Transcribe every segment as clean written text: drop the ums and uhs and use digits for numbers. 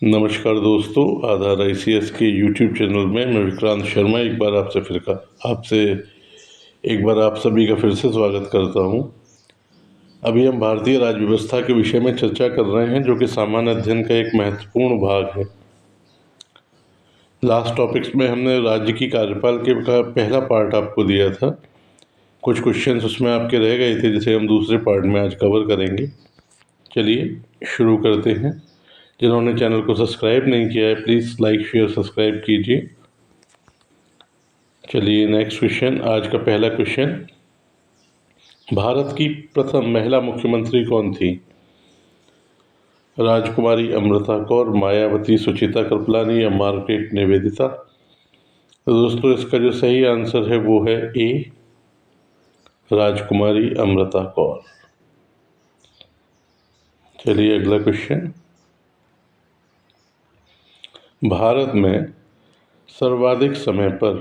नमस्कार दोस्तों, आधार ICS के YouTube चैनल में मैं विक्रांत शर्मा एक बार आप सभी का फिर से स्वागत करता हूं। अभी हम भारतीय राज्य व्यवस्था के विषय में चर्चा कर रहे हैं, जो कि सामान्य अध्ययन का एक महत्वपूर्ण भाग है। लास्ट टॉपिक्स में हमने राज्य की कार्यपाल के का पहला पार्ट आपको दिया था। कुछ क्वेश्चंस उसमें आपके रह गए थे, जिसे हम दूसरे पार्ट में आज कवर करेंगे। चलिए शुरू करते हैं। जिन्होंने चैनल को सब्सक्राइब नहीं किया है, प्लीज़ लाइक शेयर सब्सक्राइब कीजिए। चलिए नेक्स्ट क्वेश्चन। आज का पहला क्वेश्चन, भारत की प्रथम महिला मुख्यमंत्री कौन थी? राजकुमारी अमृता कौर, मायावती सुचिता कृपलानी या मार्गरेट निवेदिता? तो दोस्तों, इसका जो सही आंसर है वो है ए, राजकुमारी अमृता कौर। चलिए अगला क्वेश्चन, भारत में सर्वाधिक समय पर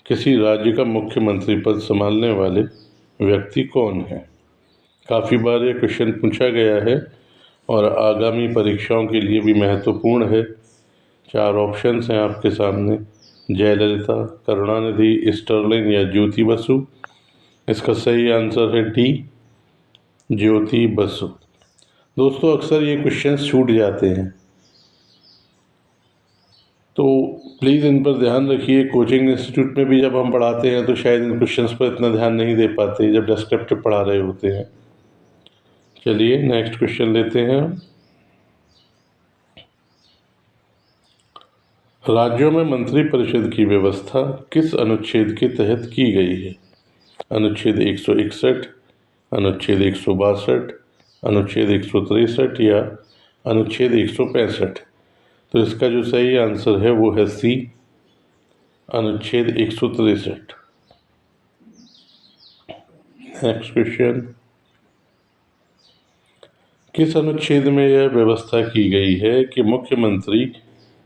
किसी राज्य का मुख्यमंत्री पद संभालने वाले व्यक्ति कौन है? काफ़ी बार ये क्वेश्चन पूछा गया है और आगामी परीक्षाओं के लिए भी महत्वपूर्ण है। 4 ऑप्शंस हैं आपके सामने, जयललिता, करुणानिधि, स्टर्लिंग या ज्योति बसु। इसका सही आंसर है डी, ज्योति बसु। दोस्तों, अक्सर ये क्वेश्चंस छूट जाते हैं, तो प्लीज़ इन पर ध्यान रखिए। कोचिंग इंस्टीट्यूट में भी जब हम पढ़ाते हैं तो शायद इन क्वेश्चंस पर इतना ध्यान नहीं दे पाते जब डिस्क्रिप्टिव पढ़ा रहे होते हैं। चलिए नेक्स्ट क्वेश्चन लेते हैं। राज्यों में मंत्रिपरिषद की व्यवस्था किस अनुच्छेद के तहत की गई है? अनुच्छेद 161, अनुच्छेद 162, अनुच्छेद 163 या अनुच्छेद 165? तो इसका जो सही आंसर है वो है सी, अनुच्छेद 163। नेक्स्ट क्वेश्चन, किस अनुच्छेद में यह व्यवस्था की गई है कि मुख्यमंत्री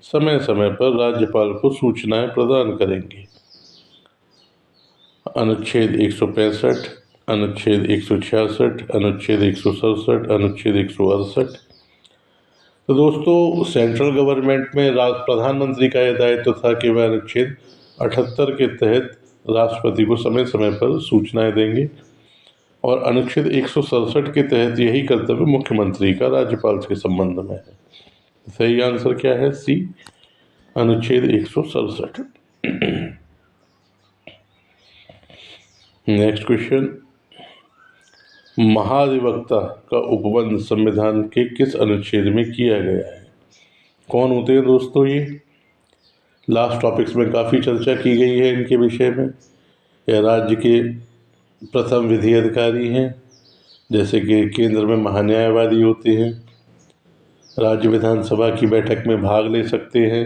समय समय पर राज्यपाल को सूचनाएं प्रदान करेंगे? अनुच्छेद 165, अनुच्छेद 166, अनुच्छेद 167, अनुच्छेद 168? तो दोस्तों, सेंट्रल गवर्नमेंट में प्रधानमंत्री का यह दायित्व था कि वह अनुच्छेद 78 के तहत राष्ट्रपति को समय समय पर सूचनाएं देंगे, और अनुच्छेद 167 के तहत यही कर्तव्य मुख्यमंत्री का राज्यपाल के संबंध में है। सही आंसर क्या है? सी, अनुच्छेद 167। नेक्स्ट क्वेश्चन, महाधिवक्ता का उपबंध संविधान के किस अनुच्छेद में किया गया है? कौन होते हैं दोस्तों ये? लास्ट टॉपिक्स में काफ़ी चर्चा की गई है इनके विषय में। यह राज्य के प्रथम विधि अधिकारी हैं, जैसे कि केंद्र में महान्यायवादी होते हैं। राज्य विधानसभा की बैठक में भाग ले सकते हैं,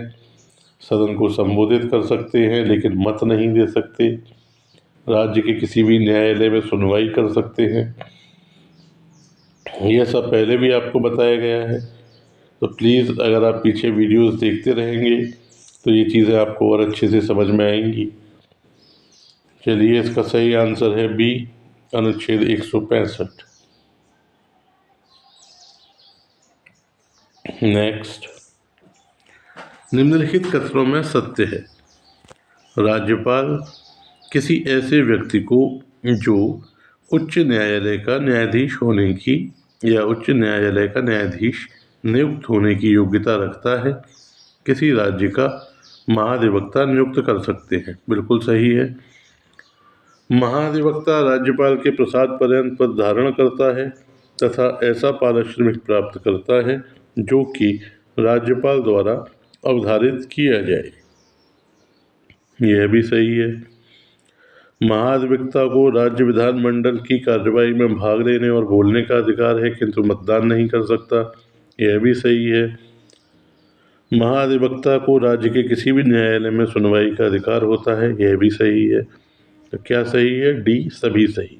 सदन को संबोधित कर सकते हैं, लेकिन मत नहीं दे सकते। राज्य के किसी भी न्यायालय में सुनवाई कर सकते हैं। यह सब पहले भी आपको बताया गया है, तो प्लीज़ अगर आप पीछे वीडियोस देखते रहेंगे तो ये चीज़ें आपको और अच्छे से समझ में आएंगी। चलिए, इसका सही आंसर है बी, अनुच्छेद 165। नेक्स्ट, निम्नलिखित कथनों में सत्य है? राज्यपाल किसी ऐसे व्यक्ति को जो उच्च न्यायालय का न्यायाधीश होने की या उच्च न्यायालय का न्यायाधीश नियुक्त होने की योग्यता रखता है, किसी राज्य का महाधिवक्ता नियुक्त कर सकते हैं। बिल्कुल सही है। महाधिवक्ता राज्यपाल के प्रसाद पर्यंत पद धारण करता है तथा ऐसा पारिश्रमिक प्राप्त करता है जो कि राज्यपाल द्वारा अवधारित किया जाए। यह भी सही है। महाधिवक्ता को राज्य विधानमंडल की कार्यवाही में भाग लेने और बोलने का अधिकार है, किंतु मतदान नहीं कर सकता। यह भी सही है। महाधिवक्ता को राज्य के किसी भी न्यायालय में सुनवाई का अधिकार होता है। यह भी सही है। तो क्या सही है? डी, सभी सही।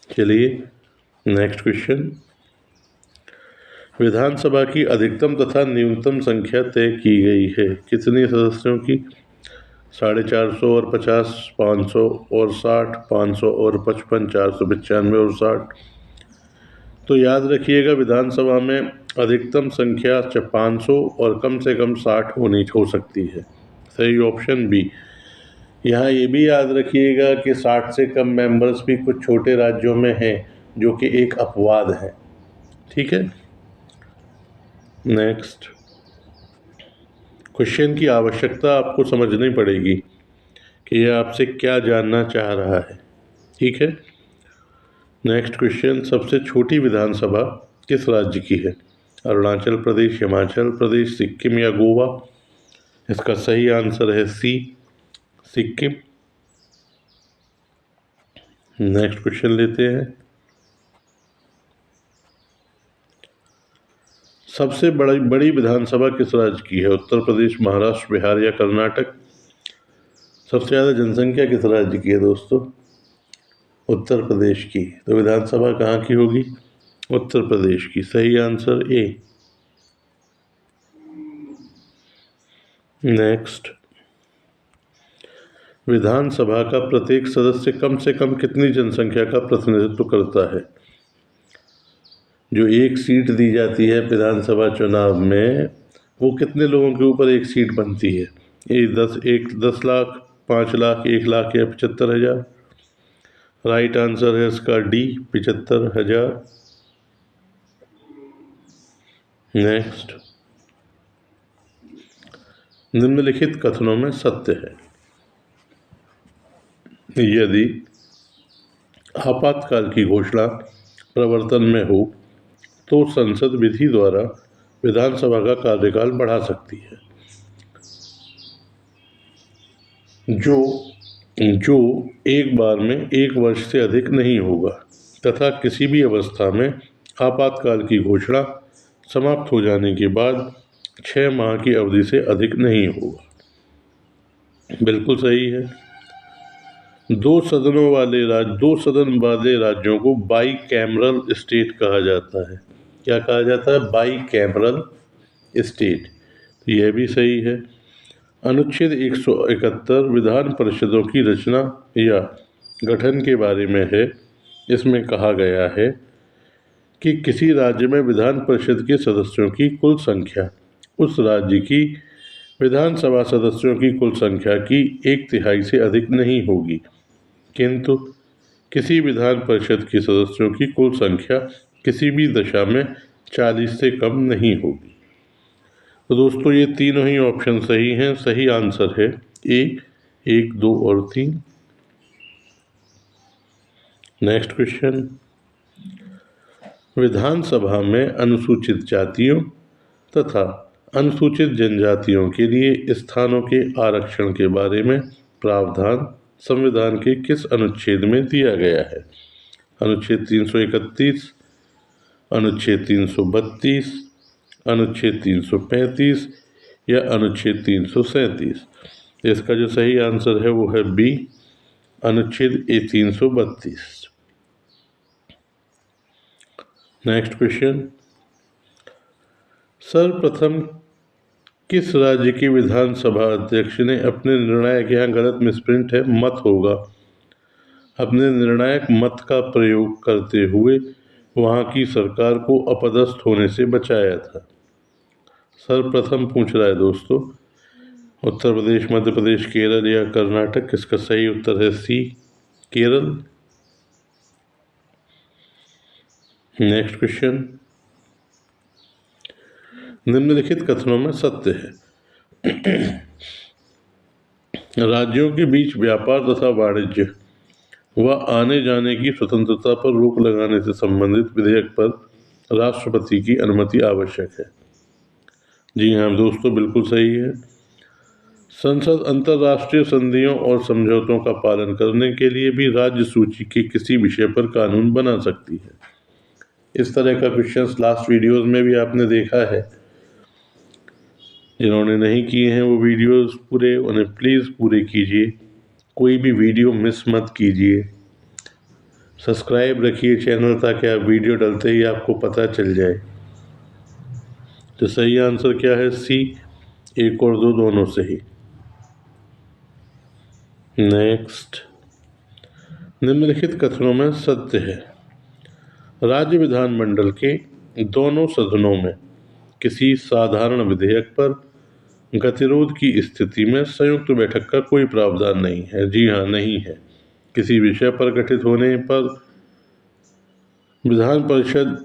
चलिए नेक्स्ट क्वेश्चन, विधानसभा की अधिकतम तथा न्यूनतम संख्या तय की गई है कितने सदस्यों की? 450 और 50, 500 और 60, 500 और 55, 495 और 60? तो याद रखिएगा, विधानसभा में अधिकतम संख्या 500 और कम से कम 60 हो सकती है। सही ऑप्शन बी। यहाँ ये भी याद रखिएगा कि 60 से कम मेंबर्स भी कुछ छोटे राज्यों में हैं, जो कि एक अपवाद है। ठीक है, नेक्स्ट क्वेश्चन की आवश्यकता आपको समझनी पड़ेगी कि यह आपसे क्या जानना चाह रहा है। ठीक है, नेक्स्ट क्वेश्चन, सबसे छोटी विधानसभा किस राज्य की है? अरुणाचल प्रदेश, हिमाचल प्रदेश, सिक्किम या गोवा? इसका सही आंसर है सी, सिक्किम। नेक्स्ट क्वेश्चन लेते हैं, सबसे बड़ी विधानसभा किस राज्य की है? उत्तर प्रदेश, महाराष्ट्र, बिहार या कर्नाटक? सबसे ज़्यादा जनसंख्या किस राज्य की है दोस्तों? उत्तर प्रदेश की। तो विधानसभा कहाँ की होगी? उत्तर प्रदेश की। सही आंसर ए। नेक्स्ट, विधानसभा का प्रत्येक सदस्य कम से कम कितनी जनसंख्या का प्रतिनिधित्व करता है? जो एक सीट दी जाती है विधानसभा चुनाव में, वो कितने लोगों के ऊपर एक सीट बनती है? ये 10 लाख, 5 लाख, 1 लाख या 75,000? राइट आंसर है इसका डी, 75,000। नेक्स्ट, निम्नलिखित कथनों में सत्य है। यदि आपातकाल की घोषणा प्रवर्तन में हो तो संसद विधि द्वारा विधानसभा का कार्यकाल बढ़ा सकती है, जो एक बार में 1 वर्ष से अधिक नहीं होगा, तथा किसी भी अवस्था में आपातकाल की घोषणा समाप्त हो जाने के बाद 6 माह की अवधि से अधिक नहीं होगा। बिल्कुल सही है। 2 सदन वाले राज्यों को बाई कैमरल स्टेट कहा जाता है। क्या कहा जाता है? By cameral state. तो यह भी सही है। अनुच्छेद 171 विधान परिषदों की रचना या गठन के बारे में है। इसमें कहा गया है कि किसी राज्य में विधान परिषद के सदस्यों की कुल संख्या उस राज्य की विधानसभा सदस्यों की कुल संख्या की 1/3 से अधिक नहीं होगी, किंतु किसी विधान परिषद के सदस्यों की कुल संख्या किसी भी दशा में 40 से कम नहीं होगी। तो दोस्तों ये तीनों ही ऑप्शन सही हैं। सही आंसर है ए, 1, 2 और 3। नेक्स्ट क्वेश्चन, विधानसभा में अनुसूचित जातियों तथा अनुसूचित जनजातियों के लिए स्थानों के आरक्षण के बारे में प्रावधान संविधान के किस अनुच्छेद में दिया गया है? अनुच्छेद 331, अनुच्छेद 332, अनुच्छेद 335 या अनुच्छेद 337? इसका जो सही आंसर है वो है बी, अनुच्छेद 332। नेक्स्ट क्वेश्चन, सर्वप्रथम किस राज्य के विधानसभा अध्यक्ष ने अपने निर्णायक, यहाँ गलत मिसप्रिंट है, मत होगा, अपने निर्णायक मत का प्रयोग करते हुए वहाँ की सरकार को अपदस्थ होने से बचाया था? सर्वप्रथम पूछ रहा है दोस्तों, उत्तर प्रदेश, मध्य प्रदेश, केरल या कर्नाटक? इसका सही उत्तर है सी, केरल। नेक्स्ट क्वेश्चन, निम्नलिखित कथनों में सत्य है। राज्यों के बीच व्यापार तथा वाणिज्य व आने जाने की स्वतंत्रता पर रोक लगाने से संबंधित विधेयक पर राष्ट्रपति की अनुमति आवश्यक है। जी हाँ दोस्तों, बिल्कुल सही है। संसद अंतर्राष्ट्रीय संधियों और समझौतों का पालन करने के लिए भी राज्य सूची के किसी विषय पर कानून बना सकती है। इस तरह का क्वेश्चंस लास्ट वीडियोस में भी आपने देखा है। जिन्होंने नहीं किए हैं वो वीडियोस पूरे, उन्हें प्लीज़ पूरे कीजिए। कोई भी वीडियो मिस मत कीजिए। सब्सक्राइब रखिए चैनल, ताकि आप वीडियो डलते ही आपको पता चल जाए। तो सही आंसर क्या है? सी, 1 और 2 दोनों सही। नेक्स्ट, निम्नलिखित कथनों में सत्य है। राज्य विधानमंडल के दोनों सदनों में किसी साधारण विधेयक पर गतिरोध की स्थिति में संयुक्त बैठक का कोई प्रावधान नहीं है। जी हाँ, नहीं है। किसी विषय पर गठित होने पर विधान परिषद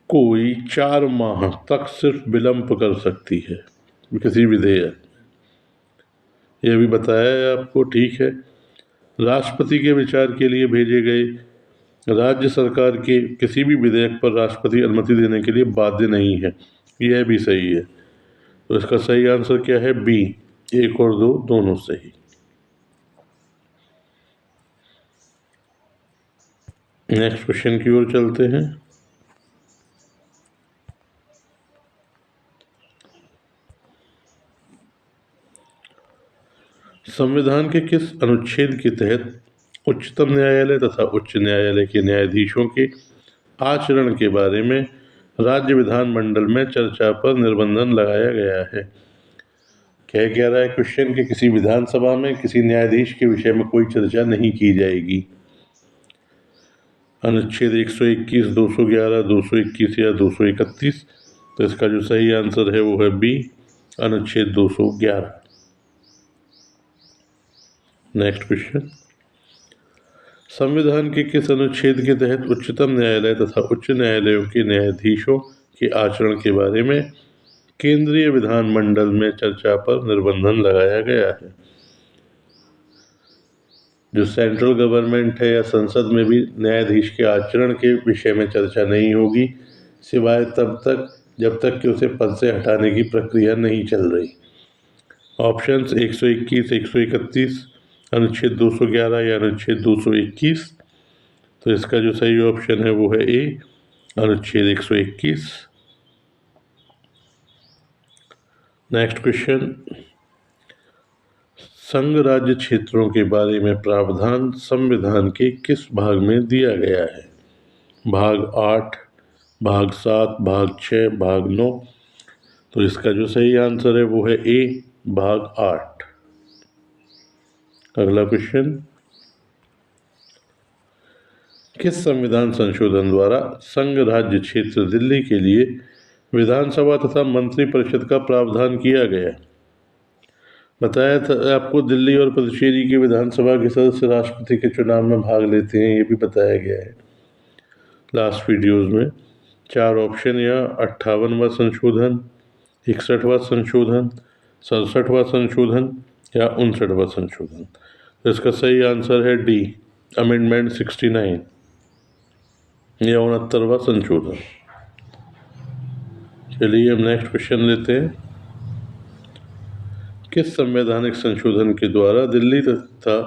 कोई 4 माह तक सिर्फ विलंब कर सकती है किसी विधेयक। यह भी बताया है आपको, ठीक है। राष्ट्रपति के विचार के लिए भेजे गए राज्य सरकार के किसी भी विधेयक पर राष्ट्रपति अनुमति देने के लिए बाध्य नहीं है। यह भी सही है। तो इसका सही आंसर क्या है? बी, 1 और 2 दोनों सही। नेक्स्ट क्वेश्चन की ओर चलते हैं। संविधान के किस अनुच्छेद के तहत उच्चतम न्यायालय तथा उच्च न्यायालय के न्यायाधीशों के आचरण के बारे में राज्य विधानमंडल में चर्चा पर निर्बंध लगाया गया है? कह रहा है क्वेश्चन कि किसी विधानसभा में किसी न्यायाधीश के विषय में कोई चर्चा नहीं की जाएगी। अनुच्छेद 121, 211, 221 या 231। तो इसका जो सही आंसर है वो है बी, अनुच्छेद 211। नेक्स्ट क्वेश्चन, संविधान के किस अनुच्छेद के तहत उच्चतम न्यायालय तथा उच्च न्यायालयों के न्यायाधीशों के आचरण के बारे में केंद्रीय विधानमंडल में चर्चा पर निर्बंध लगाया गया है? जो सेंट्रल गवर्नमेंट है या संसद में भी न्यायाधीश के आचरण के विषय में चर्चा नहीं होगी, सिवाय तब तक जब तक कि उसे पद से हटाने की प्रक्रिया नहीं चल रही। ऑप्शंस 121, 131, अनुच्छेद 211 या अनुच्छेद 221। तो इसका जो सही ऑप्शन है वो है ए, अनुच्छेद 121। नेक्स्ट क्वेश्चन, संघ राज्य क्षेत्रों के बारे में प्रावधान संविधान के किस भाग में दिया गया है? भाग 8, भाग 7, भाग 6, भाग 9। तो इसका जो सही आंसर है वो है ए, भाग 8। अगला क्वेश्चन, किस संविधान संशोधन द्वारा संघ राज्य क्षेत्र दिल्ली के लिए विधानसभा तथा मंत्रिपरिषद का प्रावधान किया गया? बताया था आपको, दिल्ली और पुदुचेरी के विधानसभा के सदस्य राष्ट्रपति के चुनाव में भाग लेते हैं, ये भी बताया गया है लास्ट वीडियोस में। 4 ऑप्शन या 58वां संशोधन, 61वां संशोधन, 67वां संशोधन या 59वां संशोधन। तो इसका सही आंसर है डी, अमेंडमेंट 69 या 69वां संशोधन। चलिए अब नेक्स्ट क्वेश्चन लेते हैं। किस संवैधानिक संशोधन के द्वारा दिल्ली तथा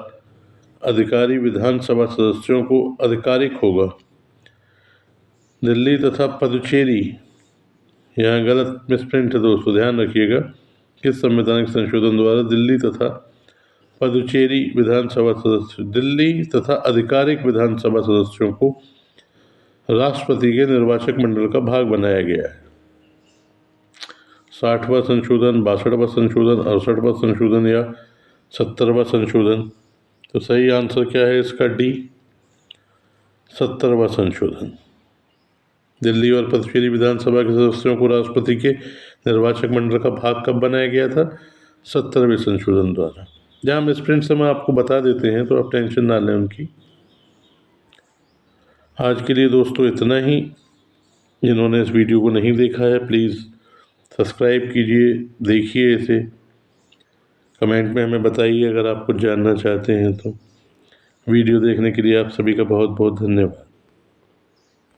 अधिकारी विधानसभा सदस्यों को आधिकारिक होगा? दिल्ली तथा पुदुचेरी, यहाँ गलत मिसप्रिंट है दोस्तों, ध्यान रखिएगा। किस संवैधानिक संशोधन द्वारा दिल्ली तथा पुदुचेरी विधानसभा सदस्य, दिल्ली तथा आधिकारिक विधानसभा सदस्यों को राष्ट्रपति के निर्वाचक मंडल का भाग बनाया गया है? 60वां संशोधन, 62वां संशोधन, 68वां संशोधन या 70वां संशोधन? तो सही आंसर क्या है इसका? डी, 70वां संशोधन। दिल्ली और पुदुचेरी विधानसभा के सदस्यों को राष्ट्रपति के निर्वाचक मंडल का भाग कब बनाया गया था? 70वें संशोधन द्वारा। जहाँ मिसप्रिंट से हम आपको बता देते हैं, तो आप टेंशन ना लें उनकी। आज के लिए दोस्तों इतना ही। जिन्होंने इस वीडियो को नहीं देखा है, प्लीज़ सब्सक्राइब कीजिए, देखिए इसे, कमेंट में हमें बताइए अगर आप कुछ जानना चाहते हैं तो। वीडियो देखने के लिए आप सभी का बहुत बहुत धन्यवाद।